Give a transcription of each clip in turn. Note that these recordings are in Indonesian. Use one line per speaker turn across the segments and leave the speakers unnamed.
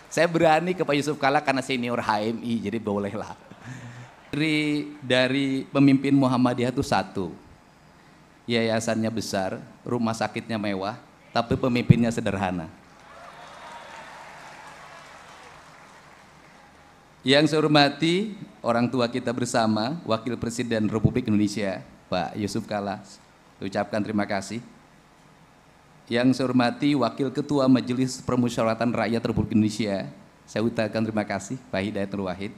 Saya berani ke Pak Yusuf Kalla karena senior HMI, jadi bolehlah. Dari pemimpin Muhammadiyah itu satu, yayasannya besar, rumah sakitnya mewah, tapi pemimpinnya sederhana. Yang saya hormati orang tua kita bersama, Wakil Presiden Republik Indonesia, Pak Yusuf Kalla, ucapkan terima kasih. Yang saya hormati Wakil Ketua Majelis Permusyawaratan Rakyat Republik Indonesia, saya ucapkan terima kasih, Pak Hidayat Nur Wahid.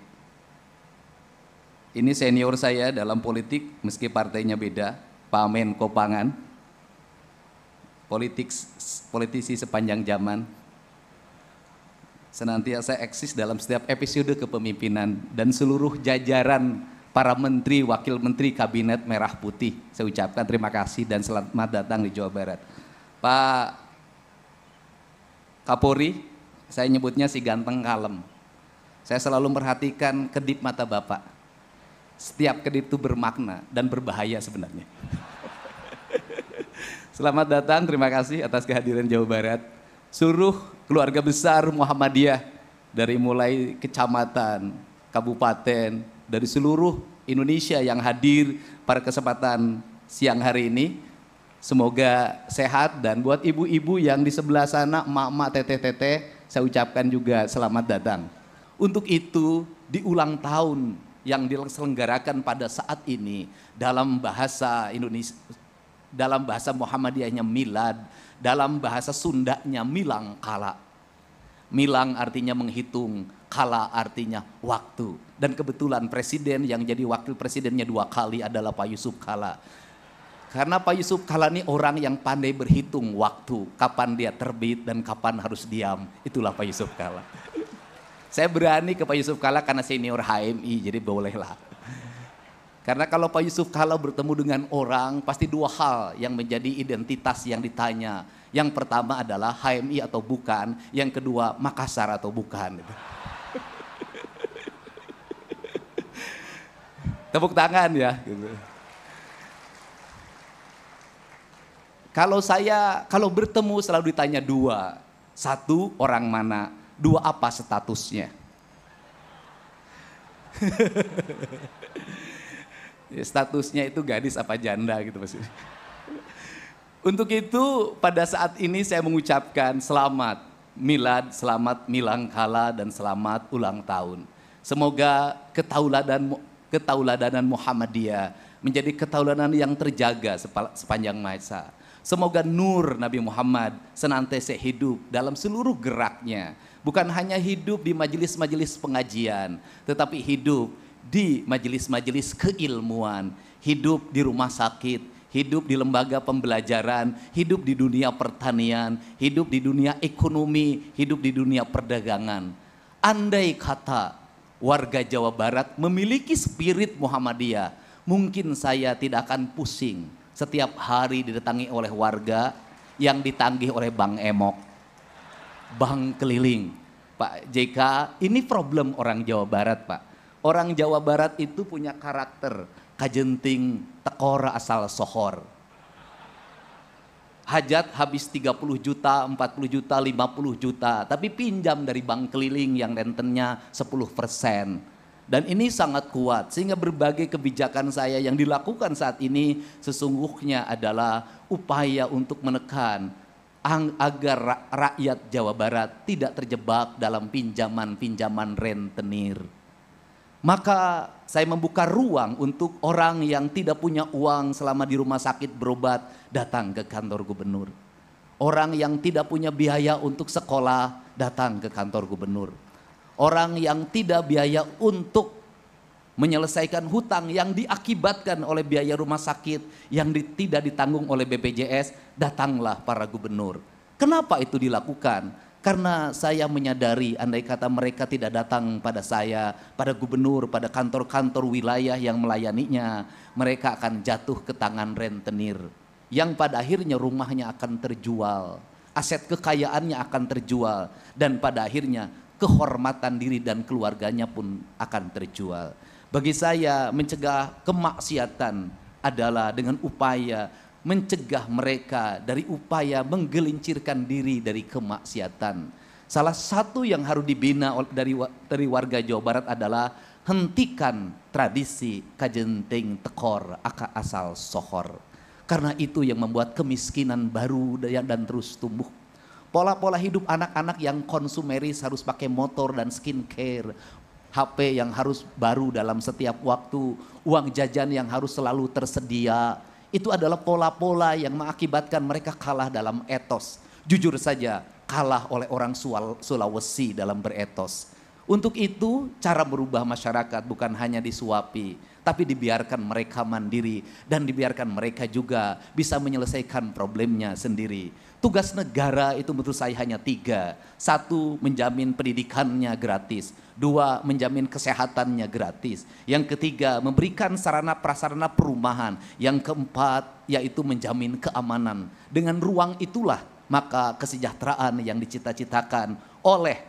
Ini senior saya dalam politik, meski partainya beda, Pak Menko Pangan, politisi sepanjang zaman, senantiasa eksis dalam setiap episode kepemimpinan dan seluruh jajaran para menteri, wakil menteri kabinet merah putih. Saya ucapkan terima kasih dan selamat datang di Jawa Barat. Pak Kapolri, saya nyebutnya si ganteng kalem. Saya selalu memperhatikan kedip mata Bapak. Setiap kedip itu bermakna dan berbahaya sebenarnya. Selamat datang, terima kasih atas kehadiran Jawa Barat. Seluruh keluarga besar Muhammadiyah dari mulai kecamatan, kabupaten, dari seluruh Indonesia yang hadir pada kesempatan siang hari ini. Semoga sehat, dan buat ibu-ibu yang di sebelah sana, emak-emak, teteh-teteh, saya ucapkan juga selamat datang. Untuk itu, di ulang tahun yang diselenggarakan pada saat ini dalam bahasa Indonesia, dalam bahasa Muhammadiyahnya milad, dalam bahasa Sundanya milang kala. Milang artinya menghitung, kala artinya waktu. Dan kebetulan presiden yang jadi wakil presidennya 2 kali adalah Pak Yusuf Kalla. Karena Pak Yusuf Kalla ini orang yang pandai berhitung waktu, kapan dia terbit dan kapan harus diam. Itulah Pak Yusuf Kalla. Saya berani ke Pak Yusuf Kalla karena senior HMI, jadi bolehlah. Karena kalau Pak Yusuf Kalla bertemu dengan orang, pasti 2 hal yang menjadi identitas yang ditanya. Yang pertama adalah HMI atau bukan, yang kedua Makassar atau bukan. Tepuk tangan ya. Kalau bertemu selalu ditanya 2. 1, orang mana? 2, apa statusnya? Ya, statusnya itu gadis apa janda gitu maksudnya. Untuk itu pada saat ini saya mengucapkan selamat milad, selamat milang kala, dan selamat ulang tahun. Semoga ketauladanan Muhammadiyah menjadi ketauladan yang terjaga sepanjang masa. Semoga nur Nabi Muhammad senantiasa hidup dalam seluruh geraknya. Bukan hanya hidup di majelis-majelis pengajian, tetapi hidup di majelis-majelis keilmuan, hidup di rumah sakit, hidup di lembaga pembelajaran, hidup di dunia pertanian, hidup di dunia ekonomi, hidup di dunia perdagangan. Andai kata warga Jawa Barat memiliki spirit Muhammadiyah, mungkin saya tidak akan pusing setiap hari didatangi oleh warga yang ditagih oleh Bang Emok, Bang Keliling. Pak JK, ini problem orang Jawa Barat, Pak. Orang Jawa Barat itu punya karakter kajenting tekora asal sohor. Hajat habis 30 juta, 40 juta, 50 juta, tapi pinjam dari Bang Keliling yang rentennya 10%. Dan ini sangat kuat, sehingga berbagai kebijakan saya yang dilakukan saat ini sesungguhnya adalah upaya untuk menekan agar rakyat Jawa Barat tidak terjebak dalam pinjaman-pinjaman rentenir. Maka saya membuka ruang untuk orang yang tidak punya uang selama di rumah sakit berobat, datang ke kantor gubernur. Orang yang tidak punya biaya untuk sekolah, datang ke kantor gubernur. Orang yang tidak biaya untuk menyelesaikan hutang yang diakibatkan oleh biaya rumah sakit yang tidak ditanggung oleh BPJS, datanglah para gubernur. Kenapa itu dilakukan? Karena saya menyadari andai kata mereka tidak datang pada saya, pada gubernur, pada kantor-kantor wilayah yang melayaninya, mereka akan jatuh ke tangan rentenir yang pada akhirnya rumahnya akan terjual, aset kekayaannya akan terjual, dan pada akhirnya kehormatan diri dan keluarganya pun akan terjual. Bagi saya mencegah kemaksiatan adalah dengan upaya mencegah mereka dari upaya menggelincirkan diri dari kemaksiatan. Salah satu yang harus dibina dari warga Jawa Barat adalah hentikan tradisi kajenting tekor aka asal sohor. Karena itu yang membuat kemiskinan baru dan terus tumbuh. Pola-pola hidup anak-anak yang konsumeris harus pakai motor dan skincare. HP yang harus baru dalam setiap waktu. Uang jajan yang harus selalu tersedia. Itu adalah pola-pola yang mengakibatkan mereka kalah dalam etos. Jujur saja, kalah oleh orang Sulawesi dalam beretos. Untuk itu cara merubah masyarakat bukan hanya disuapi, tapi dibiarkan mereka mandiri dan dibiarkan mereka juga bisa menyelesaikan problemnya sendiri. Tugas negara itu menurut saya hanya 3. 1, menjamin pendidikannya gratis. 2, menjamin kesehatannya gratis. Yang ketiga, memberikan sarana prasarana perumahan. Yang keempat, yaitu menjamin keamanan. Dengan ruang itulah maka kesejahteraan yang dicita-citakan oleh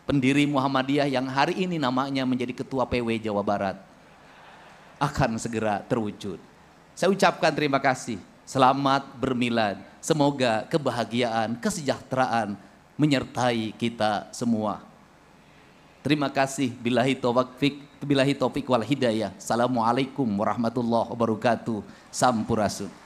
pendiri Muhammadiyah yang hari ini namanya menjadi Ketua PW Jawa Barat akan segera terwujud. Saya ucapkan terima kasih, selamat bermilad, semoga kebahagiaan, kesejahteraan menyertai kita semua. Terima kasih, billahi taufik wal hidayah. Assalamualaikum warahmatullahi wabarakatuh. Sampurasun.